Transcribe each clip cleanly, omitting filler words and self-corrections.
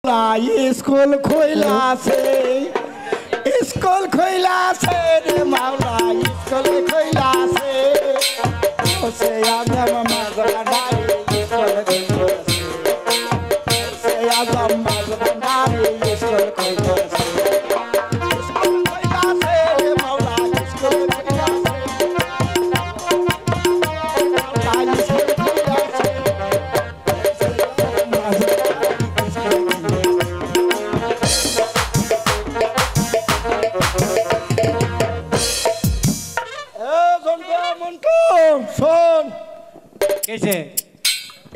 School খইলাছে school খইলাছে রে মাওলা school খইলাছে সে আজম মাজদারি school খইলাছে সে আজম মাজদারি school খইলাছে school খইলাছে রে মাওলা স্কুল খইলাছে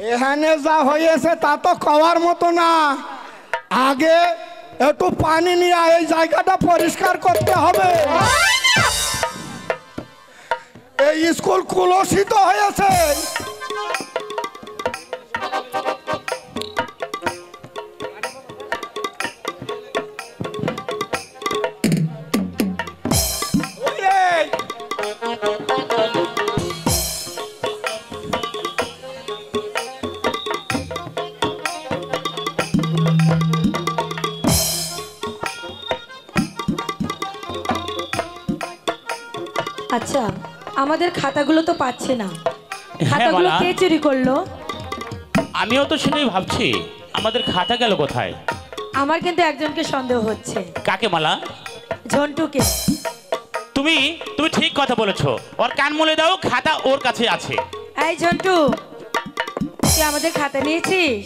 এখানে যা হয়েছে তা তো কওয়ার মতো না আগে একটু পানি নিয়ে এই জায়গাটা পরিষ্কার করতে হবে এই স্কুল কুলসিত হয়েছে আচ্ছা আমাদের খাতাগুলো তো পাচ্ছে না খাতাগুলো কে চুরি করলো আমিও তো শুনেই ভাবছি আমাদের খাতা গেল কোথায় আমার কিন্তু একজনকে সন্দেহ হচ্ছে কাকে মালা ঝন্টুকে তুমি তুমি ঠিক কথা বলেছো ওর কান মুলে দাও খাতা ওর কাছে আছে এই ঝন্টু তুই আমাদের খাতা নিয়েছিস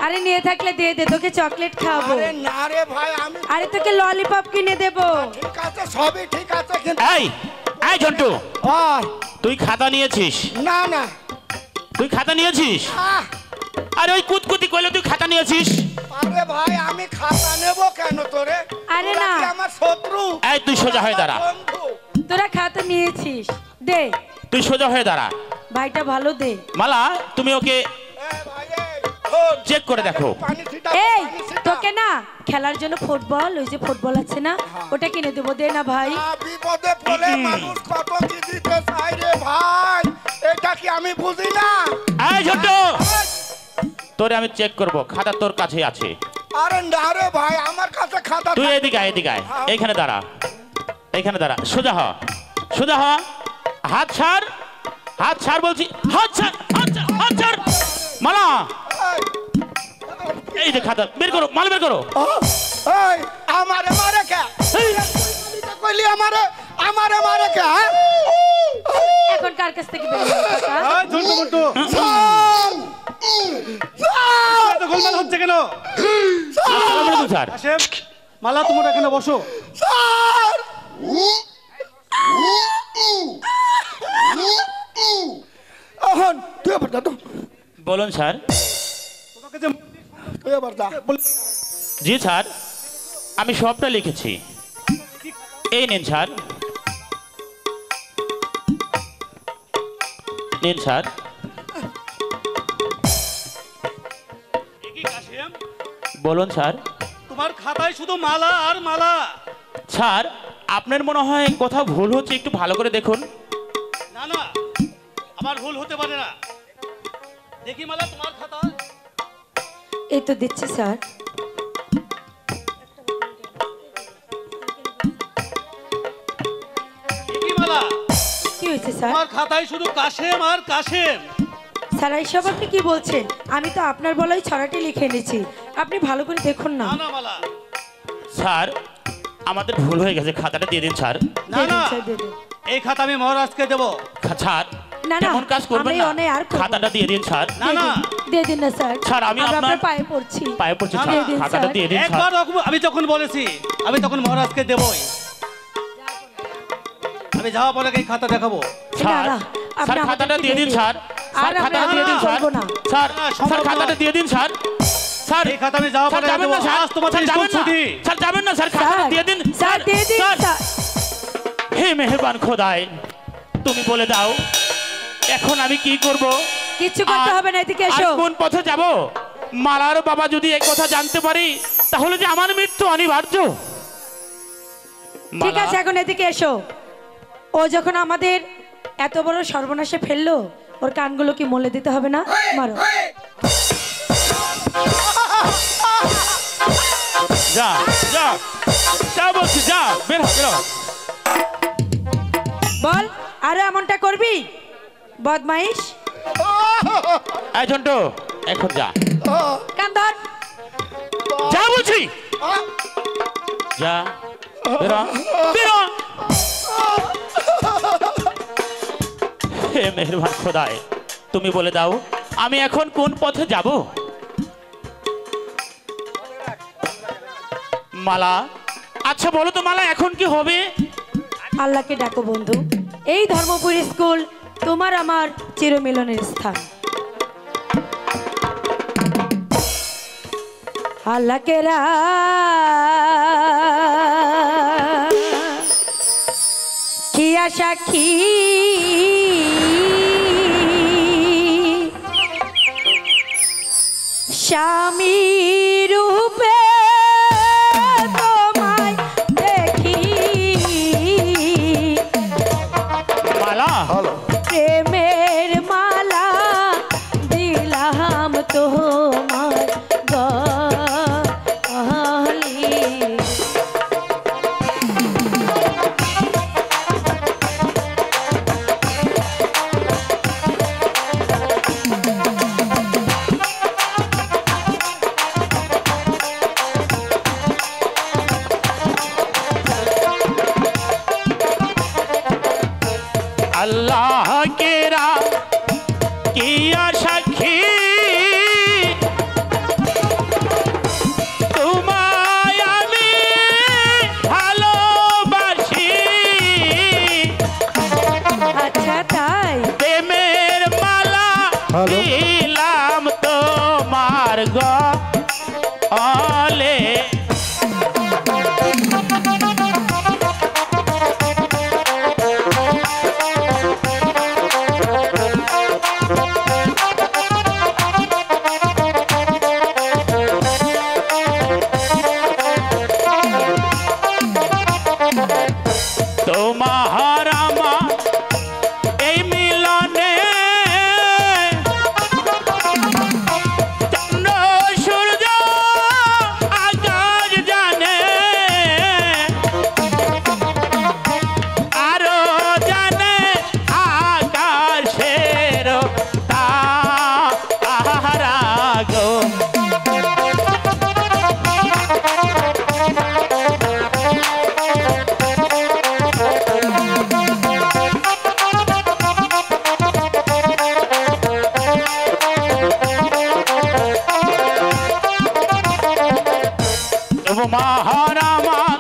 আরে নিয়ে থাকলে দিয়ে দে তোকে চকলেট খাওয়াবো আরে না রে ভাই আমি আরে তোকে ললিপপ কিনে দেবো ঠিক আছে সবই ঠিক আছে কিন্তু এই এই ঝন্টু ওই তুই খাতা নিয়েছিস না না তুই খাতা নিয়েছিস আহ, আরে ওই কুতকুতি কইলে তুই খাতা নিয়েছিস আরে ভাই আমি খাতা নেব কেন তোরে আরে তোরা না। কি আমার শত্রু এই তুই সোজা হয়ে দাঁড়া বন্ধু তোরা খাতা নিয়েছিস দে তুই সোজা হয়ে দাঁড়া ভাইটা ভালো দে মালা তুমি ওকে এ ভাই এই শোন, চেক করে দেখো পানি ছিটা এই পানি ছিটা। তোকে না খেলার জন্য ফুটবল ওই যে ফুটবল আছে না ওটা কিনে দেবো দে না ভাই বিপদে পড়লে মানুষ কত কি দিতে চাই রে ভাই এটা কি আমি বুঝি না এই ঝন্টু তোরে আমি চেক করব খাতা তোর কাছে আছে আরে না রে ভাই আমার কাছে খাতা তুই এদিকে আয় এদিকে আয় এইখানে দাঁড়া এইখানে দাঁড়া সোজা হ সোজা হ হাত ছাড় বলছি হাত ছাড় হাত ছাড় মালা এই যে খাতা বের করো মাল বের করো এই আমারে মারে কে এই, কইলি আমারে মারে কে হ্যাঁ? এখন কার কাছ থেকে বের হলো খাতা? ঝন্টু মন্টু স্যার! স্যার! এত গোলমাল হচ্ছে কেন স্যার আসেম মালা তোমরা এখানে বসো স্যার! এখন তুই আবার যা তো বলুন স্যার তোমাকে যে তুই আবার যা জি স্যার আমি সবটা লিখেছি এই নিন স্যার নিন স্যার কি কাশেম বলুন স্যার তোমার খাতায় শুধু মালা আর মালা স্যার আপনার মনে হয় কোথাও ভুল হচ্ছে একটু ভালো করে দেখুন না না আমার ভুল হতে পারে না দেখি মালা তোমার খাতা এই তো দিচ্ছি স্যার দেখি মালা কি হয়েছে স্যার তোমার খাতায় শুধু কাশেম আর কাশেম স্যার এইসব আপনি কি বলছেন আমি তো আপনার বলাই ছড়াটি লিখে এনেছি আপনি ভালো করে দেখুন না না না মালা স্যার আমাদের ভুল হয়ে গেছে খাতাটা দিয়ে দিন স্যার না দিয়ে দিন, না স্যার, দিয়ে দিন। এই খাতা আমি মহারাজকে দেবো স্যার না, না, এমন কাজ করবেন আমি না অনেক আর করবো না। খাতাটা দিয়ে দিন স্যার না না দিয়ে দিন না স্যার স্যার, আমি আমরা আপনার- আপনার পায়ে পড়ছি পায়ে পড়ছে না, স্যার দিয়ে দিন, খাতাটা স্যার। দিয়ে দিন স্যার একবার আমি যখন বলেছি আমি তখন মহারাজকে দেবই আমি যাওয়া পরে এই খাতা দেখাবো স্যার না, আপনি স্যার খাতাটা আমাদেরকে দিয়ে দিন দিয়ে স্যার আর স্যার আমরা খাতাটা দিয়ে দিন আর স্যার করবো না। স্যার না, স্যার সম্ভব খাতাটা নয়। দিয়ে দিন স্যার স্যার এই খাতা আমি যাওয়া স্যার পরে যাবেন না দেবো। স্যার আজ তোমাদের স্যার স্কুল যাবেন না ছুটি স্যার যাবেন না স্যার খাতাটা স্যার দিয়ে দিন স্যার দিয়ে দিন স্যার স্যার হে মেহেরবান খোদাই তুমি বলে দাও এখন আমি কি করব কিচ্ছু করতে হবে না এদিকে এসো কোন পথে যাব মালার বাবা যদি এই কথা জানতে পারি তাহলে যে আমার মৃত্যু অনিবার্য ঠিক মালা, আছে এখন এদিকে এসো ও যখন আমাদের এত বড় সর্বনাশে ফেললো ওর কানগুলো কি মলে দিতে হবে না মারো যা যা যা বলছি, যা বের হ, বের হ। বল, আরে এমনটা করবি বদমাইশ? এই ঝন্টু, এখন যা, কান ধর। যা বলছি, যা বের হ, বের হ। হে মেহেরবান খোদায়, তুমি বলে দাও আমি এখন কোন পথে যাব? মালা, আচ্ছা বলো তো মালা, এখন কি হবে? আল্লাহকে ডাকো বন্ধু, এই ধর্মপুর স্কুল তোমার আমার চিরমিলনের স্থান। আল্লাহকে রাখিয়া সাক্ষী স্বামী রূপে তোমায় দেখি, মালা, প্রেমের মালা দিলাম তোমার গলে। আল্লাহ কেরা কিয়া সাক্ষী তোমায় আমি ভালোবাসি। আচ্ছা তাই? প্রেমের মালা দিলাম তোমার গলে। তোমার আমার এই মিলনে চন্দ্র সূর্য আকাশ জানে, আরো জানে আকাশের তারা গো। তোমার আমার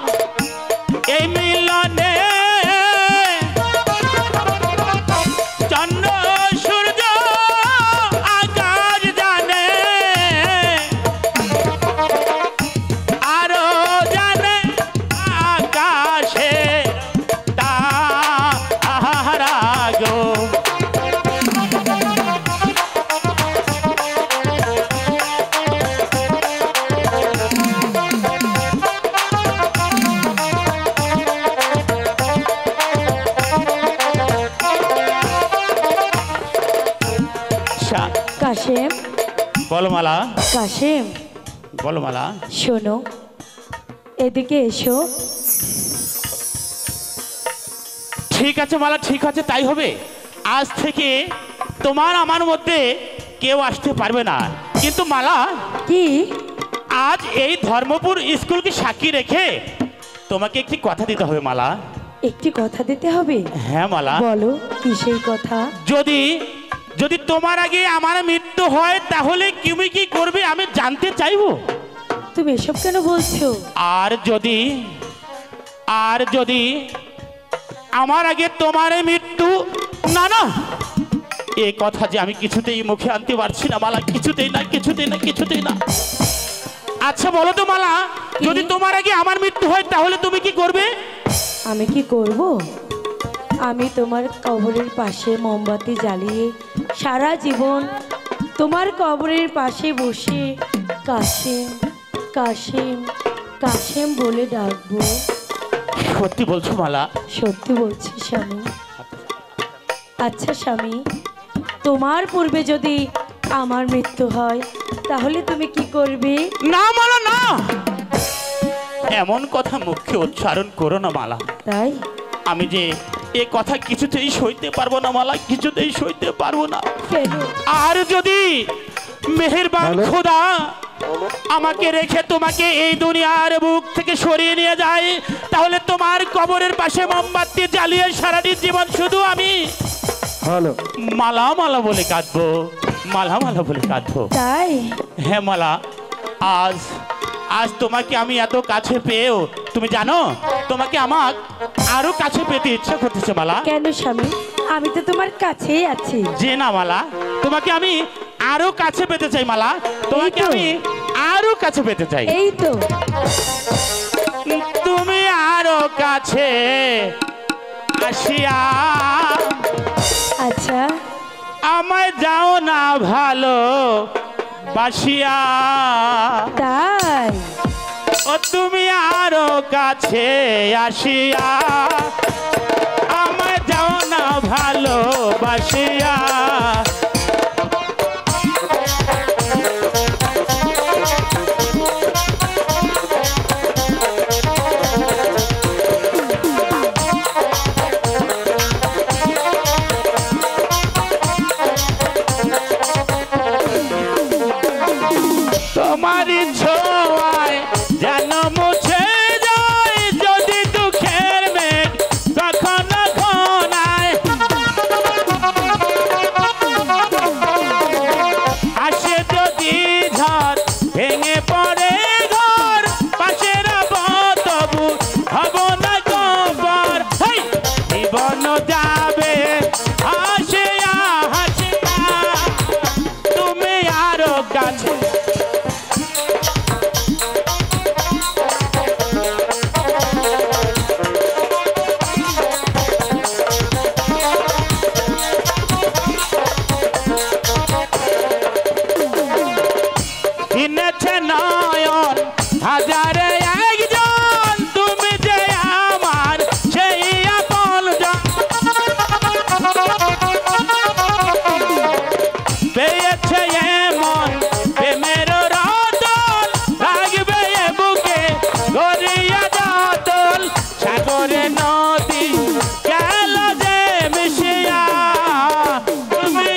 এই মিলনে চন্দ্র সূর্য আকাশ জানে, আরো জানে আকাশে তারা গো। কাশেম, বলো মালা, কাশেম বলো মালা। শোনো, এদিকে এসো। ঠিক আছে মালা, ঠিক আছে, তাই হবে। আজ থেকে তোমার আমার মধ্যে কেউ আসতে পারবে না। কিন্তু মালা, কি? আজ এই ধর্মপুর স্কুলকে সাক্ষী রেখে তোমাকে একটি কথা দিতে হবে মালা। একটি কথা দিতে হবে? হ্যাঁ মালা। বলো, কি সেই কথা? যদি যদি তোমার আগে আমার মৃত্যু হয় তাহলে তুমি কি করবে আমি জানতে চাইবো। তুমি এসব কেন বলছো? আর যদি আমার আগে তোমার মৃত্যু, না না, এই কথা যে আমি কিছুতেই মুখে আনতে পারছি না মালা, কিছুতেই না, কিছুতেই না, কিছুতেই না। আচ্ছা বলো তো মালা, যদি তোমার আগে আমার মৃত্যু হয় তাহলে তুমি কি করবে? আমি কি করব? আমি তোমার কবরের পাশে মোমবাতি জ্বালিয়ে সারা জীবন তোমার কবরের পাশে বসে কাশেম কাশেম কাশেম বলে ডাকবো। সত্যি বলছো মালা? সত্যি বলছি স্বামী। আচ্ছা স্বামী, তোমার পূর্বে যদি আমার মৃত্যু হয় তাহলে তুমি কি করবে? না মালা না, এমন কথা মুখে উচ্চারণ করো না মালা। তাই আমি যে এ কথা কিছুতেই সইতে পারবো না মালা, কিছুতেই সইতে পারবো না। কেন? আর যদি মেহেরবান খোদা আমাকে রেখে তোমাকে এই দুনিয়ার বুক থেকে সরিয়ে নিয়ে যায়, তাহলে তোমার কবরের পাশে মোমবাতি জ্বালিয়ে সারাটি জীবন শুধু আমি মালা মালা বলে কাঁদবো, মালা মালা বলে কাঁদবো। তাই? হ্যাঁ মালা, আজ আজ তোমাকে আমি এত কাছে পেয়েও তুমি জানো তোমাকে আমার আরো কাছে পেতে ইচ্ছা করতেছে মালা। কেন স্বামী? আমি তো তোমার কাছেই আছি। যে না মালা, তোমাকে আমি আরো কাছে পেতে চাই মালা, তোমাকে আমি আরো কাছে পেতে চাই। এই তো তুমি আরো কাছে আসিয়া আচ্ছা আমায় যাও না ভালো বাসিয়া। তাই? ও তুমি আরো কাছে আসিয়া আমায় যাও না ভালো বাসিয়া। তোমারই ছোঁয়ায় যেন মুছে যায় যদি দুঃখের মেঘ কখনো ঘনায়। আসে যদি ঝড় ভেঙে পড়ে ঘর, পাশের তবু হব না গোবর। জীবন যাবে হাসিয়া হাসিয়া, তুমি আরো কাছে। কিনেছে নয়ন হাজারে একজন, তুমি যে আমার সেই আপনজন। পেয়েছে এমন প্রেমের রতন, লাগবে এ বুকে গড়িয়া যতন। সাগরে নদী গেল যে মিশিয়া, তুমি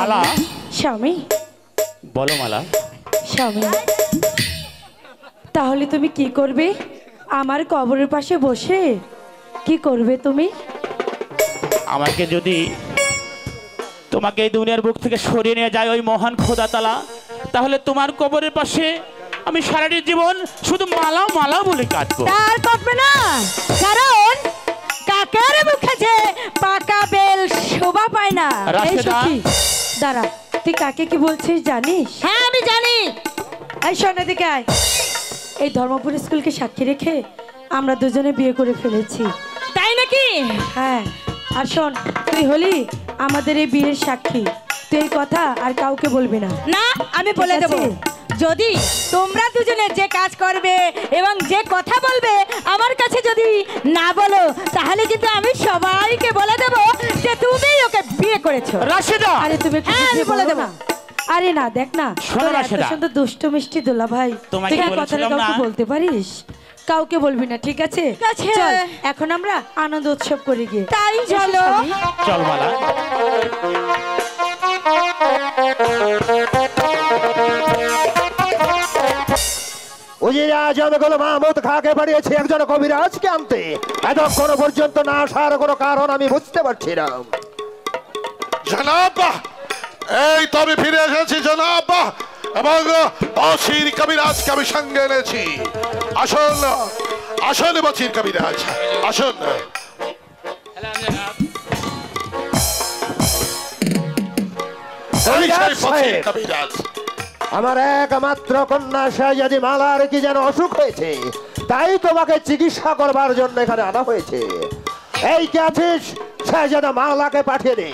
মালা। স্বামী বলো মালা। স্বামী, তাহলে তুমি কি করবে? আমার কবরের পাশে বসে কি করবে তুমি? আমাকে যদি তোমাকে এই দুনিয়ার বুক থেকে সরিয়ে নিয়ে যায় ওই মহান খোদা তালা, তাহলে তোমার কবরের পাশে আমি সারাটি জীবন শুধু মালা মালা বলে কাঁদবো। তার কাটবে না, কারণ কাকার মুখে যে পাকা বেল শোভা পায় না। এই রাশেদা। সখী, দাঁড়া, তুই কাকে কি বলছিস জানিস? হ্যাঁ আমি জানি। এই শোন এদিকে আয়। এই ধর্মপুর স্কুলকে সাক্ষী রেখে আমরা দুজনে বিয়ে করে ফেলেছি। তাই নাকি? হ্যাঁ। আর শোন, তুই হলি আমাদের এই বিয়ের সাক্ষী। তুই এই কথা আর কাউকে বলবি না। না, আমি বলে ঠিক দেব। আছে? যদি তোমরা দুজনে যে কাজ করবে এবং যে কথা বলবে আমার কাছে যদি না বলো, তাহলে কিন্তু আমি সবাইকে বলে দেব যে তুমি ওকে বিয়ে করেছো। রাশেদা। আরে তুমি একটু হ্যাঁ, আমি বুঝিয়ে বলে বলো দেবো। না। আরে না, দেখ না, শোনো তোর এত রাশেদা। সুন্দর দুষ্ট মিষ্টি দোলা ভাই, তোমাকে তুই এই কথাটা বলেছিলাম কাউকে না? বলতে পারিস? কাউকে বলবি না, ঠিক আছে? ঠিক আছে। চল এখন আমরা আনন্দ উৎসব করি গিয়ে। তাই এসো চলো। স্বামী। চল মালা। উজিরা জনগণ মাহমুদ খাকে পাঠিয়েছে একজন কবিরাজকে আনতে। এতক্ষণ পর্যন্ত না আসার কোনো কারণ আমি বুঝতে পারছি না। জনাব, এই তো আমি ফিরে এসেছি জনাব, এবং বসির কবিরাজকে আমি সঙ্গে এনেছি। আসুন আসুন বসির কবিরাজ, আসুন। এই সেই বসির কবিরাজ। আমার একমাত্র কন্যা শাহজাদি মালার কি যেন অসুখ হয়েছে, তাই তোমাকে চিকিৎসা করবার জন্য এখানে আনা হয়েছে। এই কে আছিস? শাহজাদা মালাকে পাঠিয়ে দে।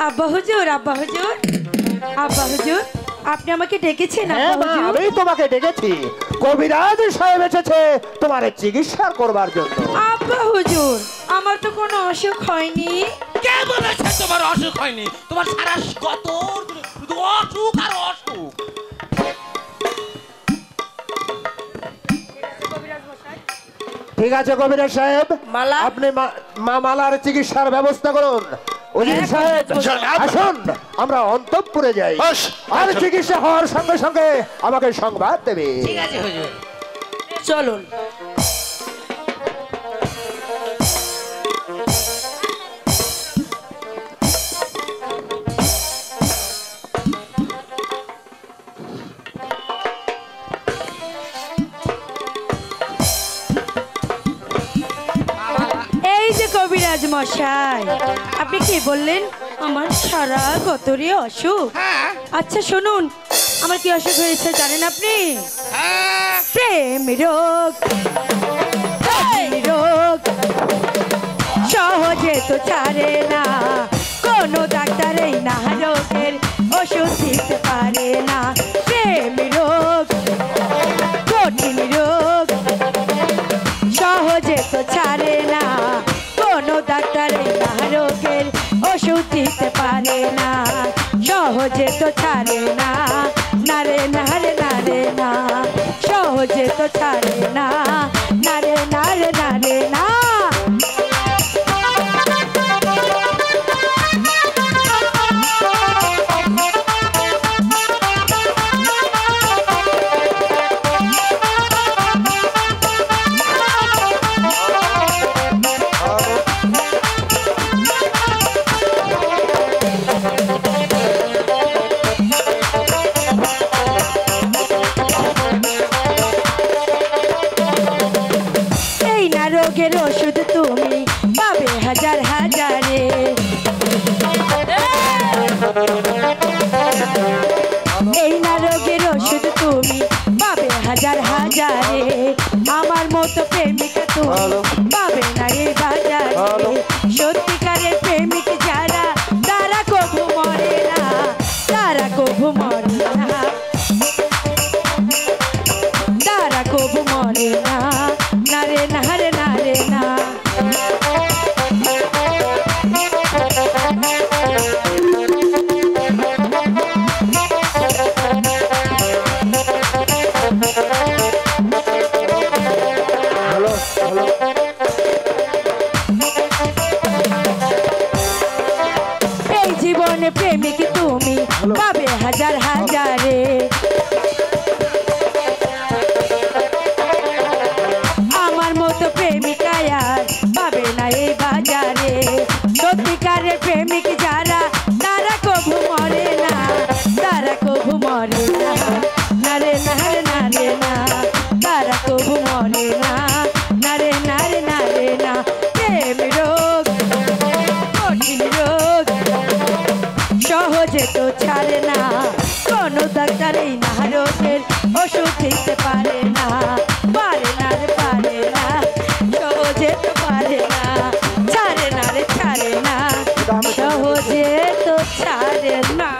আব্বা হুজুর, আব্বা হুজুর, আব্বা হুজুর, আপনি আমাকে ডেকেছেন হ্যাঁ আব্বা মা, হুজুর? আমি তোমাকে ডেকেছি। কবিরাজ সাহেব এসেছে তোমার চিকিৎসা করবার জন্য। আব্বা হুজুর, আমার তো কোনো অসুখ হয়নি। কে বলেছে তোমার অসুখ হয়নি? তোমার সারা কত শুধু অসুখ আর অসুখ। ঠিক আছে কবিরাজ সাহেব, মালা? আপনি মা মালার চিকিৎসার ব্যবস্থা করুন। উজির সাহেব জনাব। আসুন, আমরা অন্তঃপুরে যাই। বেশ, আর আসুন। চিকিৎসা হওয়ার সঙ্গে সঙ্গে আমাকে সংবাদ দেবে। ঠিক আছে হুজুর। চলুন। এই যে কবিরাজ মশাই, আপনি কি বললেন আমার সারা গতরে অসুখ? হ্যাঁ আচ্ছা শুনুন, আমার কি অসুখ হয়েছে জানেন আপনি? হ্যাঁ প্রেম রোগ, প্রেম রোগ সহজে তো ছাড়ে না, কোনো ডাক্তারই না রোগের ওষুধ দিতে পারে না। প্রেম রোগ, কঠিন রোগ সহজে তো ছাড়ে না, কোনো ডাক্তারই না রোগের ওষুধ দিতে পারে না, সহজে তো ছাড়ে না, না রে না রে না রে না, সহজে তো ছাড়ে না, না রে না রে না রে না। এই না রোগের ওষুধ তুমি পাবে হাজার হাজারে, এই না রোগের ওষুধ তুমি পাবে হাজার হাজারে, আমার মতো প্রেমিকা তুমি পাবে না এই বাজারে। সত্যিকারের প্রেমিক যারা, তারা কবু মরে না, তারা কবু মরে না, তারা কবু মরে না, না রে না রে না রে না। হ্যালো হ্যালো, এই জীবনে প্রেমিক তুমি পাবে হাজার হাজারে, আমার মতো প্রেমিকা আর পাবে না এই বাজারে। সত্যিকারের প্রেমিক যারা, তারা কবু মরে না, তারা কবু মরে না, না রে না রে না রে না, তারা কবু মরে না, না রে না রে না রে না। প্রেম রোগ, কঠিন রোগ সহজে তো ছাড়ে না, কোনো ডাক্তারই না রোগের ওষুধ দিতে পারে না, পারে না রে পারে না, সহজে তো পারে না, ছাড়ে না রে ছাড়ে না, সহজে তো ছাড়ে না।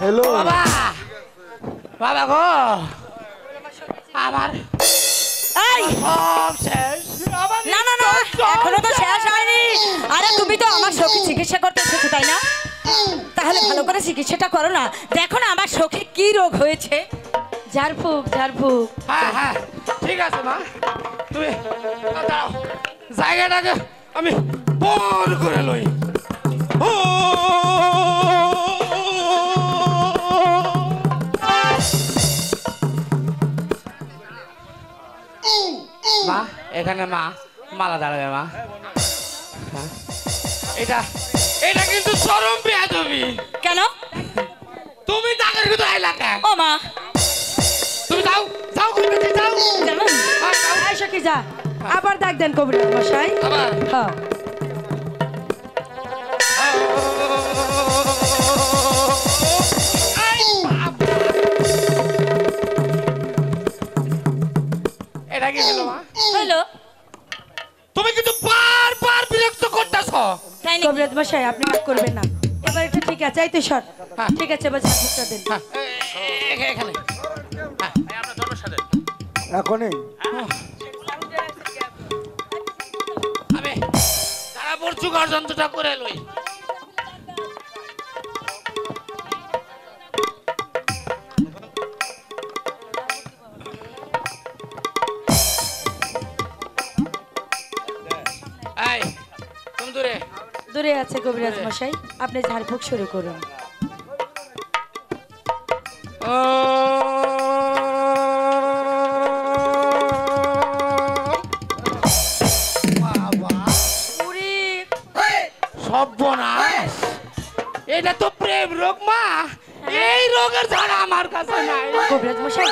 হ্যালো বাবা বাবা গো, আমার এই সব শেষ। আমার না না না, সব এখনো তো শেষ হয়নি। আরে তুমি তো আমার সখী চিকিৎসা করতে এসেছো তাই না? তাহলে ভালো করে চিকিৎসাটা করো না, দেখো না আমার সখী কি রোগ হয়েছে। ঝাড়ফুঁক ঝাড়ফুঁক। হ্যাঁ হ্যাঁ ঠিক আছে মা, তুমি দাঁড়াও, জায়গাটাকে আমি বল করে লই। ও মা, এখানে মা মালা দাঁড়াবে মা। হ্যাঁ, এটা এটা কিন্তু চরম বেয়াদবি। কেন? তুমি তাদের কিন্তু এলাকা, ও মা, তুমি যাও যাও কইতে যাও। জানো হ্যাঁ, যাও। আয়সা কি যা, আবার ডাক দেন কবিরাজ মশাই। আবার হ্যাঁ, এটা কি হলো মা? হ্যালো, তুমি কিন্তু বারবার বিরক্ত করতেছ। কবিরাজ মশাই আপনি রাগ করবেন না, এবার একটু ঠিক আছে, এই তো সর, ঠিক আছে এবার ঝাড়ফুঁকটা দেন। এখানে এখনই আমি তারা পড়ছু গর্জন্তটা করে লই। এই তুমি দূরে দূরে আছে কবিরাজ মশাই, আপনি ঝাড়ফুঁক শুরু করুন। সর্বনাশ, এটা তো প্রেম রোগ মা, এই রোগের ঝাড়া আমার কাছে নাই। কবিরাজ মশাই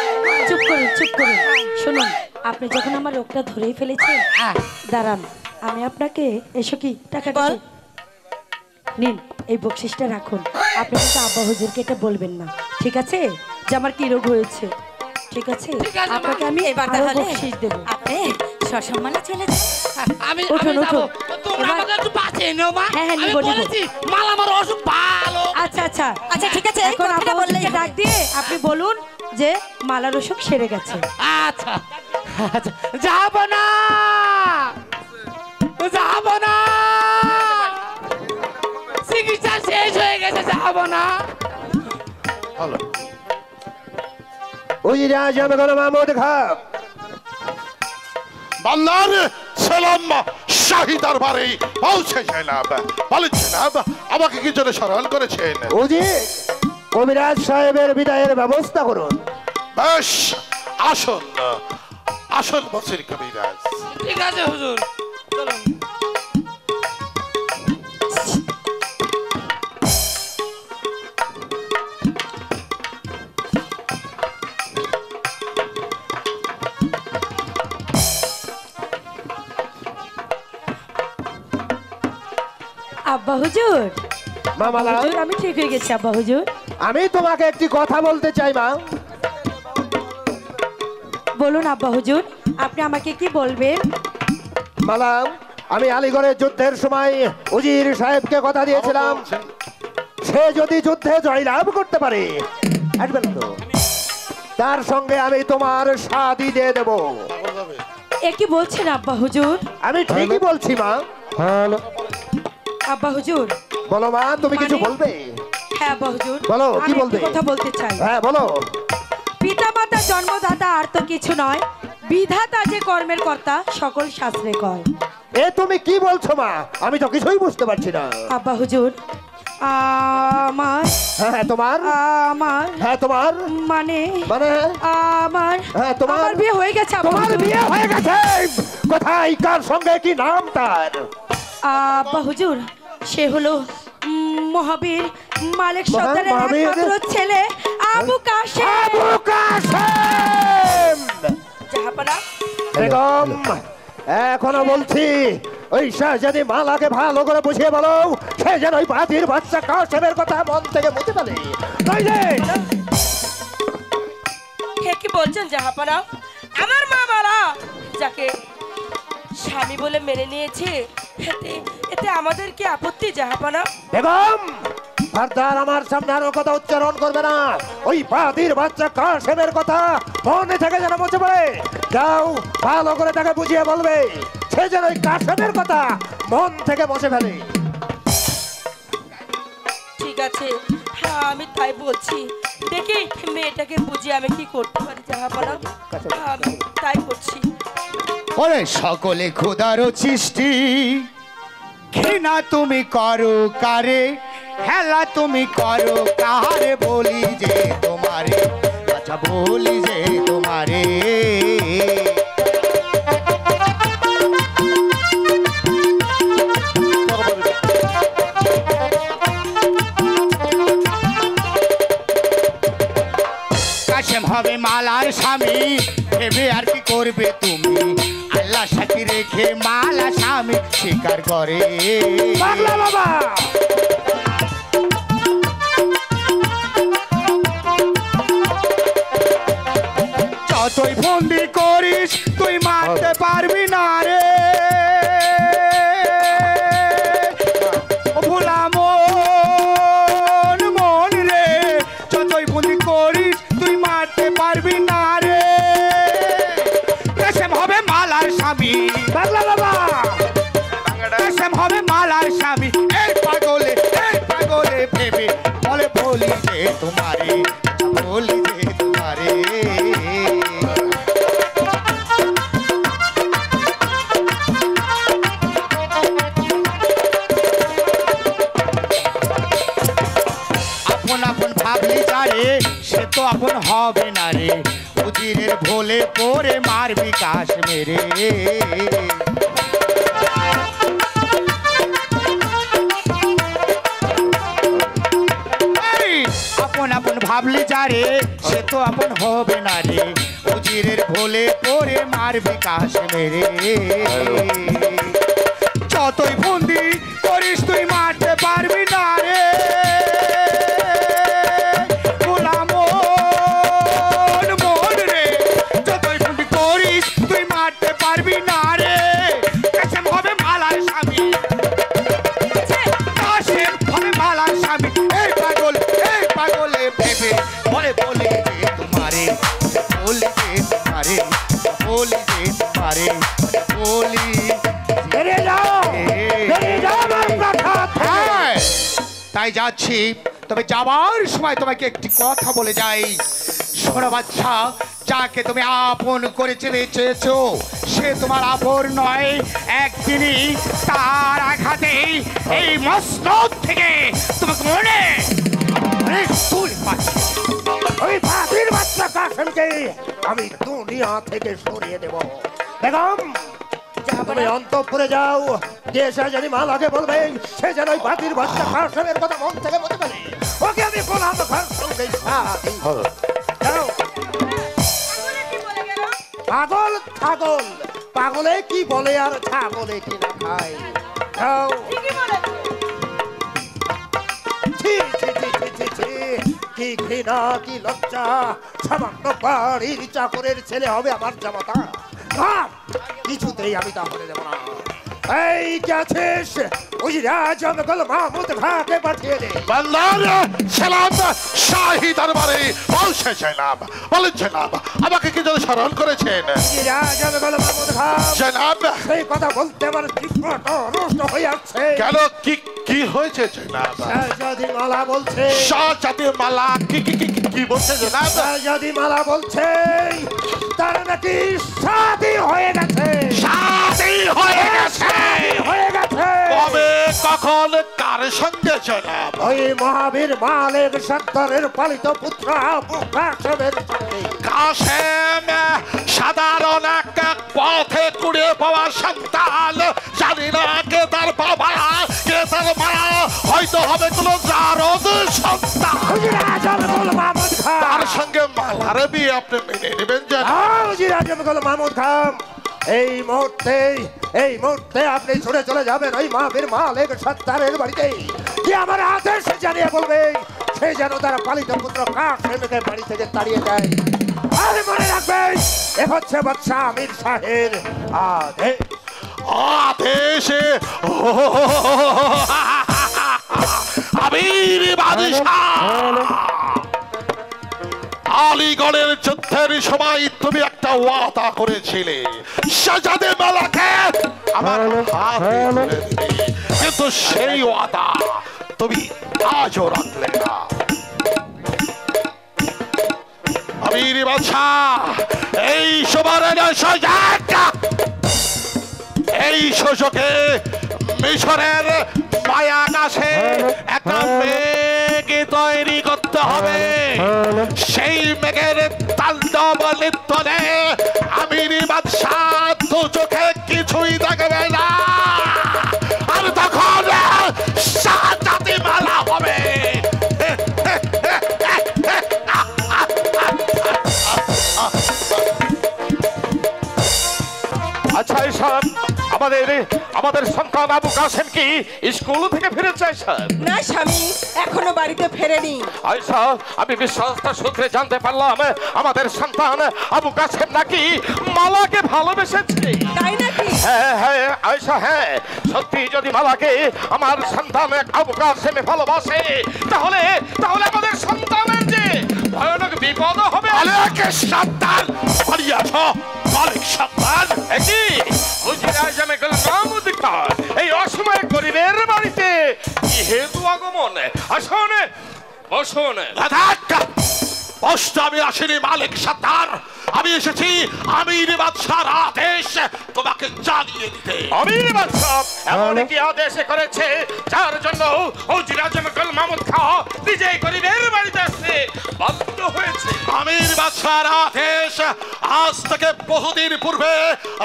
চুপ করুন, চুপ করুন। শুনুন, আপনি যখন আমার রোগটা ধরেই ফেলেছেন, দাঁড়ান আমি আপনাকে এসো কি টাকা নিন, এই বকশিসটা রাখুন। আপনি কিন্তু আব্বা হুজুরকে এটা বলবেন না, ঠিক আছে, যে আমার কি রোগ হয়েছে, ঠিক আছে? আপনাকে আমি আরো বকশিস দেব। আপনি সসম্মানে চলে যান। আমি উঠুন, যাবো, উঠুন। তোমরা এবার- আমাকে একটু বাঁচিয়ে নাও মা। হ্যাঁ, হ্যাঁ, আমি নিবো, নিবো। বলেছি মাল আমার অসুখ ভালো। আচ্ছা আচ্ছা আচ্ছা ঠিক আছে, এই এখন কথাটা আব্বা বললেই হুজুরকে হবে। ডাক দিয়ে আপনি বলুন যে মালার অসুখ সেরে গেছে। আচ্ছা আচ্ছা, যাব না যাব না, চিকিৎসা শেষ হয়ে গেছে, যাব না। হলো উজিরা যাবে কোনো মামুদ খা বান্দার সালাম শাহী দরবারে পৌঁছে জনাব। বলেন জনাব আমাকে কি জন্য স্মরণ করেছেন? উজি কবিরাজ সাহেবের বিদায়ের ব্যবস্থা করুন। বেশ, আসুন আসুন বসির কবিরাজ। ঠিক আছে হুজুর, চলুন। আব্বা হুজুর, মামালা হুজুর আমি ঠিক হয়ে গেছি আব্বা হুজুর। আমি তোমাকে একটি কথা বলতে চাই মা। বলুন আব্বা হুজুর, আপনি আমাকে কি বলবেন? মালা, আমি আলিগড়ের যুদ্ধের সময় উজির সাহেবকে কথা দিয়েছিলাম, সে যদি যুদ্ধে জয়লাভ করতে পারে, আসবেন তো, তার সঙ্গে আমি তোমার শাদি দিয়ে দেব। এ কি বলছেন আব্বা হুজুর? আমি ঠিকই বলছি মা। আব্বা হুজুর, বলো মা, তুমি কিছু মানে- বলবে? হ্যাঁ আব্বা হুজুর, বলো, কি আমি একটি বলবে? কথা বলতে চাই। হ্যাঁ বলো। পিতা মাতা জন্মদাতা আর তো কিছু নয়, বিধাতা যে কর্মের কর্তা সকল শাস্ত্রে কয়। এ তুমি কি বলছো মা? আমি তো কিছুই বুঝতে পারছি না। আব্বা হুজুর, আমার হ্যাঁ হ্যাঁ তোমার, আমার হ্যাঁ তোমার, মানে মানে আমার হ্যাঁ তোমার, আমার বিয়ে হয়ে গেছে আব্বা তোমার হুজুর। বিয়ে হয়ে গেছে? কোথায়, কার সঙ্গে, কি নাম তার? আব্বা হুজুর, সে হলো মহাবীর মালিক সর্দারের মহাবীর? একমাত্র ছেলে আবু কাশেম। আবু কাশেম! জাহাপনা, বেগম, এখনো বলছি ওই শাহজাদি মালাকে ভালো করে বুঝিয়ে বলো, সে যেন ওই বাতির বাচ্চা কাশেমের কথা মন থেকে মুছে ফেলে, নইলে হে কি বলছেন জাহাপনা? আমার মা মারা যাকে স্বামী বলে মেনে নিয়েছে, এতে এতে আমাদের কি আপত্তি জাহাপনা? বেগম, ফারদার আমার সামনে আরো কথা উচ্চারণ করবে না। ওই বাতির বাচ্চা কাশেমের কথা মনে থেকে যেন মুছে পড়ে। যাও, ভালো করে তাকে বুঝিয়ে বলবে, সে যেন ওই কাশেমের কথা মন থেকে মুছে ফেলে। ঠিক আছে, হ্যাঁ আমি তাই বলছি। দেখি মেয়েটাকে বুঝিয়ে আমি কি করতে পারি জাহাপনা, আমি তাই করছি। ওরে সকলে খোদারও সৃষ্টি, ঘৃণা তুমি করো কারে, হেলা তুমি করো কারে, বলি যে তোমারে, আচ্ছা বলি যে তোমারে। কাশেম হবে মালার স্বামী, ভেবে আর কি করবে তুমি, আল্লাহ সাথী রেখে মালা স্বামী স্বীকার করে। পাগলা বাবা, যতই বন্দি করিস তুই মারতে পারবি না রে, बोली जे तुम्हारे बोली जे तुम्हारे আপন আপন ভাবলি যারে সে তো আপন হবে না রে উজিরের ভোলে পরে মারবি কাশ মেরে আপন আপন ভাবলি যারে সে তো আপন হবে না রে উজিরের ভোলে পরে মারবি কাশ মেরে যতই বন্দি করিস তুই মারতে পারবি না রে তাই যাচ্ছি তবে যাবার সময় তোমাকে একটি কথা বলে যাই শোনো বাচ্চা যাকে তুমি আপন করে চেয়েছো সে তোমার আপন নয় একদিনই তার আঘাতে এই মস্তক থেকে তোমাকে মনে ওই ভাবির বাচ্চা কাসেমকে আমি দুনিয়া থেকে সরিয়ে দেব বেগম তুমি অন্তঃপুরে যাও যে শাহজাদি মালাকে বলবে সে যেন ওই বাতির বাচ্চা কাসেমের কথা মন থেকে বলতে পারে ওকে আমি বললাম পাগল ছাগল পাগলে কি বলে আর ছাগলে কি না খায় যাও কি ঘৃণা কি লজ্জা সামান্য বাড়ির চাকরের ছেলে হবে আমার জামাতা কিছুতেই আমি তাহলে দেব না এই কে আছিস উজিরাজ আমগল মাহমুদ খাকে পাঠিয়ে দে বান্দার সালাম শাহী দরবারে পৌঁছে জনাব বলেন জনাব আমাকে কি যেন স্মরণ করেছেন উজিরাজ আমগল মাহমুদ খা জনাব সেই কথা বলতে আমার জিহ্বাটা নষ্ট হয়ে যাচ্ছে কেন কি কি হয়েছে জনাব শাহজাদি মালা বলছে শাহজাদি মালা কি বলছে জনাব শাহজাদি মালা বলছে তার নাকি শাদী হয়ে গেছে কবে কখন কার সঙ্গে জনাব ওই মহাবীর মালিক সত্তরের পালিত পুত্র আবু কাসেমের সঙ্গে কাসেম সাধারণ এক পথে কুড়িয়ে পাওয়া সন্তান জানি না কে তার বাবা কে তার মা হয়তো হবে কোনো জারদ সন্তান তার সঙ্গে মালার বিয়ে আপনি মেনে নেবেন জানাব মাহমুদ খান এই মুহূর্তে আপনি ছুটে চলে যাবেন ওই মহাবীর মালিক সত্তরের বাড়িতে যে আমার আদেশ জানিয়ে বলবে সে যেন তার পালিত পুত্র কাসেমকে বাড়ি থেকে তাড়িয়ে দেয় আর মনে রাখবেন এ হচ্ছে বাদশা আমির শাহের আদেশে আমির বাদশাহ আলীগড়ের যুদ্ধের সময় তুমি একটা ওয়াদা করেছিলে শাহজাদে মালাকে আমার হাতে তুলে দিবে কিন্তু সেই ওয়াদা তুমি আজও রাখলে না আমির বাদশাহ এই সুযোগে মিশরের মায়া কাছে একটা মেঘ তৈরি করতে হবে সেই মেঘের তাণ্ডব নৃত্যে আমির বাদশাহ দু চোখে কিছুই দেখবে না আর তখন শাহজাদি মালা হবে আচ্ছা স্যার আমাদের সন্তান আবু কাসেম কি স্কুল থেকে ফিরেছে স্যার না স্বামী এখনো বাড়িতে ফেরেনি আয়শা আমি বিশ্বস্ত সূত্রে জানতে পারলাম আমাদের সন্তান আবু কাসেম নাকি মালাকে ভালোবেসেছে তাই নাকি হ্যাঁ হ্যাঁ আয়শা হ্যাঁ সত্যি যদি মালাকে আমার সন্তান আবু কাসেম ভালোবাসে তাহলে আমাদের সন্তানের যে ভয়ানক বিপদ হবে আলেকে সন্তান পালিয়াছ মালিক সন্তান কি হুজুরাজ আমি গেল মাহমুদ খান এই অসময়ে গরিবের বাড়িতে কি হেতু আগমন আসনে বসুন। কষ্ট আমি আসিনি মালিক সত্তার, আমি এসেছি আমির বাদশার আদেশ তোমাকে জানিয়ে দিতে। আমির বাদশাহ এমন কি আদেশ করেছে যার জন্য উজির আজম গোলাম মাহমুদ খাঁ নিজেই গরিবের বাড়িতে আসতে বাধ্য হয়েছে? আমির বাদশার আদেশ, আজ থেকে বহুদিন পূর্বে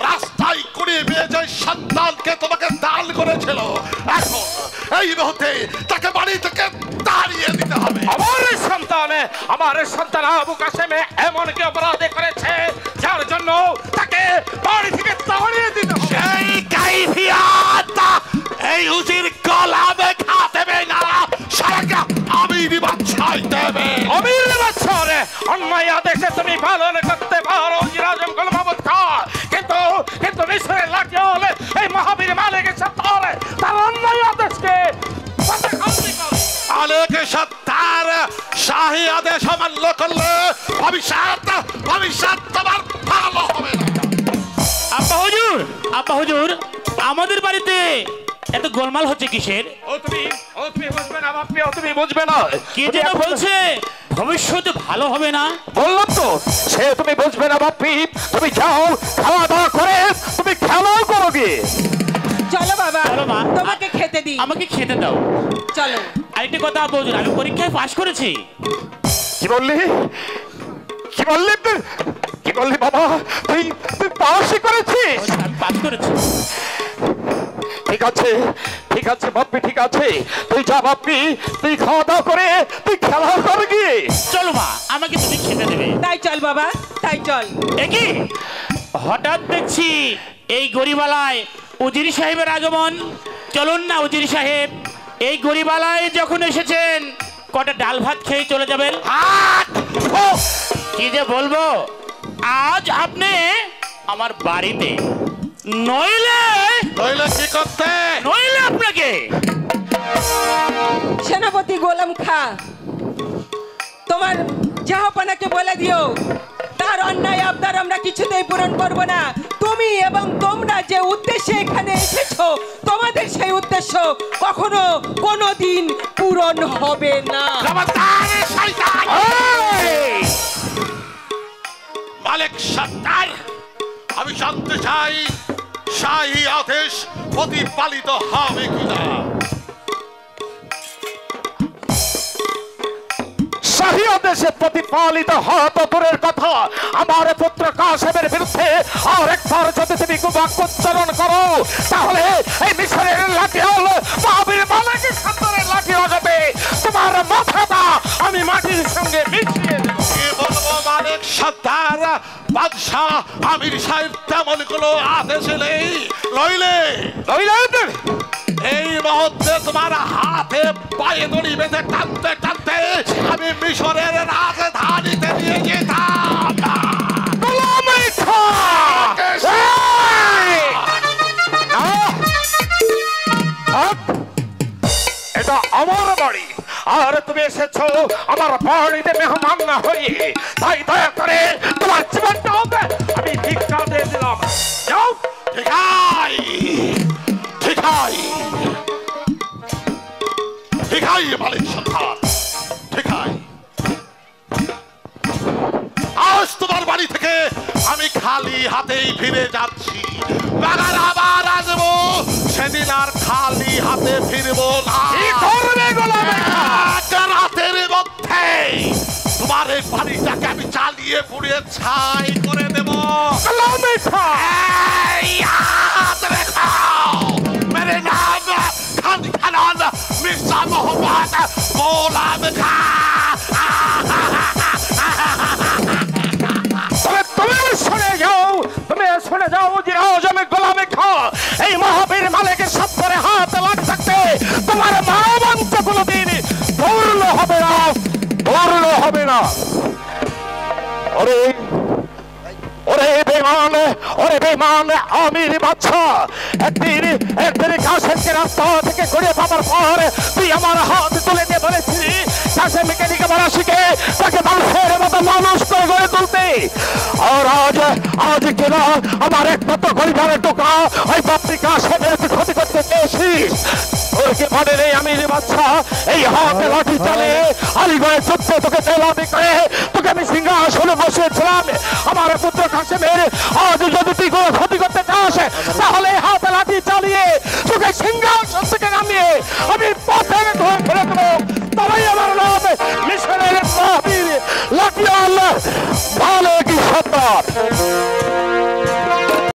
রাস্তায় কুড়িয়ে পেয়ে যে সন্তানকে তোমাকে দান করেছিল, এখন এই মুহূর্তে তাকে বাড়ি থেকে তাড়িয়ে দিতে হবে। আমার সন্তান আবু কাসেমে এমন কি অপরাধ করেছে যার জন্য তাকে বাড়ি থেকে তাড়িয়ে দিতে হবে? সেই কাইফিয়াত এই উজির গোলামে খা দেবে না, সারা আমির বাদশাই দেবে। আমির বাদশাহ অন্যায় আদেশে তুমি পালন করতে পারো উজির আজম গোলাম মাহমুদ খাঁ, কিন্তু মিশরের লাঠিয়াল এই মহাবীর মালিক সত্তার তার অন্যায় আদেশকে মালিক সত্তার শাহী আদেশ অমান্য করলে ভবিষ্যৎ তোমার ভালো হবে না। আব্বা হুজুর, আমাদের বাড়িতে এত গোলমাল হচ্ছে কিসের? তুমি বুঝবে না বাপ্পি, তুমি বুঝবে না। কি যেন বলছে ভবিষ্যতে ভালো হবে না? বললাম তো, সে তুমি বুঝবে না বাপ্পি। তুমি যাও, খাওয়া দাওয়া করে তুমি খেলাও করো গিয়ে। চলো বাবা, চলো মা, তোমাকে খেতে দিই। আমাকে খেতে দাও। চলো। আরেকটা কথা আব্বা হুজুর, আমি পরীক্ষায় পাশ করেছি। কি বললি? কি বললি? কি বললি বাবা? তুই পাশই করেছিস? আমি পাশ করেছি। ঠিক আছে বাপ্পি, ঠিক আছে। তুই যা বাপ্পি, তুই খাওয়া দাওয়া করে তুই খেলা কর গিয়ে। চলো মা, আমাকে তুমি খেতে দেবে। তাই চল বাবা, তাই চল। একই হঠাৎ দেখছি এই গরিবালায় উজির সাহেবের আগমন। চলুন না উজির সাহেব, এই গরিবালায় যখন এসেছেন কটা ডাল ভাত খেয়ে চলে যাবেন। কি যে বলবো, আজ আপনি আমার বাড়িতে, নইলে কি করতে? নইলে আপনাকে। সেনাপতি গোলাম খাঁ, তোমার জাহাপানাকে বলে দিও তার অন্যায় আবদার আমরা কিছুতেই পূরণ করব না। তুমি এবং তোমরা যে উদ্দেশ্যে এখানে এসেছো, তোমাদের সেই উদ্দেশ্য কখনো কোনোদিন পূরণ হবে না। মালিক সত্তার, আমি জানতে চাই শাহী আদেশ প্রতিপালিত হবে কিনা। শাহী আদেশে প্রতিপালিত হওয়া তো দূরের কথা, আমার পুত্র কাসেমের বিরুদ্ধে আর একবার যদি তুমি কুবাক্য উচ্চারণ করো, তাহলে এই মিশরের লাঠিয়াল মহাবীর মালিকের সত্তারের লাঠিও যাবে তোমার মাথাটা আমি মাটির সঙ্গে মিশিয়ে দেব। কি বলবো মালিক সত্তার, বাদশাহ আমির সাহেব তেমন কোনো আদেশ নেই। নইলে এই মুহূর্তে তোমার হাতে পায়ে দড়ি বেঁধে টানতে টানতে আমি মিশরের রাজধানীতে নিয়ে যেতাম। এটা আমার বাড়ি, আর তুমি এসেছো আমার বাড়িতে মেহমান না হয়ে, তাই দয়া করে তোমার জীবনটা আমি ভিক্ষা দিয়ে দিলাম। যাও। ঠিক মালিক সত্তার, ঠিক। আজ তোমার বাড়ি থেকে আমি খালি হাতেই ফিরে যাচ্ছি। আবার আসবো, সেদিন আর খালি হাতে ফিরবো না। রাতের মধ্যে তোমার এই বাড়িটাকে আমি চালিয়ে পুড়িয়ে ছাই করে দেব। মেরে নাম খান খান মির্জা মোহাম্মদ গোলাম খাঁ। শুনে যাও উজির আজম গোলাম খাঁ, এই মহাবীর মালিকের সত্তরে হাত লাগ থাকতে তোমার মানবন্ত কোনদিন পূর্ণ হবে না। ওরে বেমান আমির বাদশাহ, একদিন কাসেমকে রাস্তা থেকে ঘুরে পাবার পর তুই আমার হাত তুলে দিয়ে বলেছিলি কাসেমকে দিকে বলা শিখে তাকে মানুষের মতো মানুষ করে গড়ে তুলতে। আর আজ কেন আমার একমাত্র পরিবারের টোকা ওই বাপরি কাসেমের ক্ষতি করতে চেয়েছিস? তোর কি মনে নেই আমি বাচ্চা এই হাতে লাঠি চালে আলিগড়ের যুদ্ধ তোকে তেলামি করে তোকে আমি সিংহাসনে বসেছিলাম আমার পুত্র কাসেমের। আজ যদি তুই কোনো ক্ষতি করতে চাস তাহলে